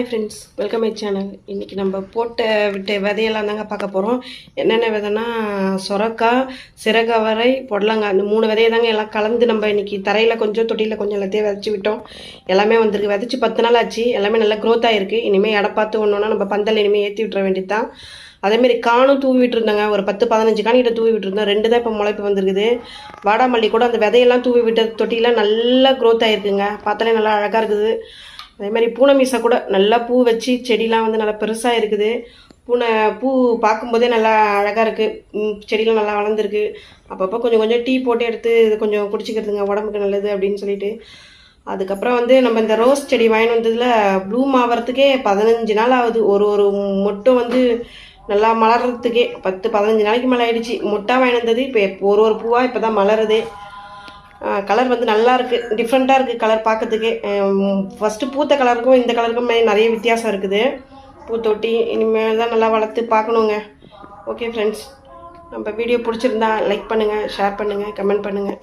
Hi friends, welcome my channel. இன்றைக்கி நம்ம விட்ட விதையெல்லாம் தாங்க பார்க்க போகிறோம். என்னென்ன விதைனா சொரக்காய், சிறகவரை, பொடலங்காய், இந்த 3 விதையை தாங்க எல்லாம் கலந்து நம்ம இன்றைக்கி தரையில் கொஞ்சம் தொட்டியில் கொஞ்சம் எல்லாத்தையும் விதைச்சி விட்டோம். எல்லாமே வந்திருக்கு. விதைச்சி 10 நாள் ஆச்சு. எல்லாமே நல்லா க்ரோத் ஆகிருக்கு. இனிமேல் இடம் பார்த்து ஒன்றுனா நம்ம பந்தல் இனிமேல் ஏற்றி விட்டுற வேண்டியது தான். அதேமாரி காணும் தூவி விட்டுருந்தாங்க. ஒரு 10-15 காணிக்கிட்ட தூவி விட்டுருந்தோம். 2 தான் இப்போ முளைப்பு வந்துருக்குது. வாடாமல்லி கூட அந்த விதையெல்லாம் தூவி விட்ட தொட்டியில் நல்லா க்ரோத் ஆகிருக்குங்க. பார்த்தாலே நல்லா அழகாக இருக்குது. அதே மாதிரி பூனை மீசை கூட நல்லா பூ வச்சு செடிலாம் வந்து நல்லா பெருசாக இருக்குது. பூ பார்க்கும்போதே நல்லா அழகாக இருக்குது. செடிலாம் நல்லா வளர்ந்துருக்கு. அப்பப்போ கொஞ்சம் கொஞ்சம் டீ போட்டு எடுத்து இது கொஞ்சம் குடிச்சிக்கிறதுங்க, உடம்புக்கு நல்லது அப்படின்னு சொல்லிட்டு. அதுக்கப்புறம் வந்து நம்ம இந்த ரோஸ் செடி வாங்கிட்டு வந்ததில் ப்ளூம் ஆகிறதுக்கே 15 நாள் ஆகுது. ஒரு மொட்டும் வந்து நல்லா மலர்றதுக்கே 10-15 நாளைக்கு மேலே ஆகிடுச்சு. மொட்டாக வாங்கிட்டு வந்தது இப்போ ஒரு பூவாக இப்போ தான் மலருது. கலர் வந்து நல்லா இருக்குது, டிஃப்ரெண்ட்டாக இருக்குது கலர் பார்க்கறதுக்கே. ஃபஸ்ட்டு பூத்த கலருக்கும் இந்த கலருக்கும் நிறைய வித்தியாசம் இருக்குது. பூத்தொட்டி இனிமேல் தான் நல்லா வளர்த்து பார்க்கணுங்க. ஓகே ஃப்ரெண்ட்ஸ், நம்ம வீடியோ பிடிச்சிருந்தா லைக் பண்ணுங்கள், ஷேர் பண்ணுங்கள், கமெண்ட் பண்ணுங்கள்.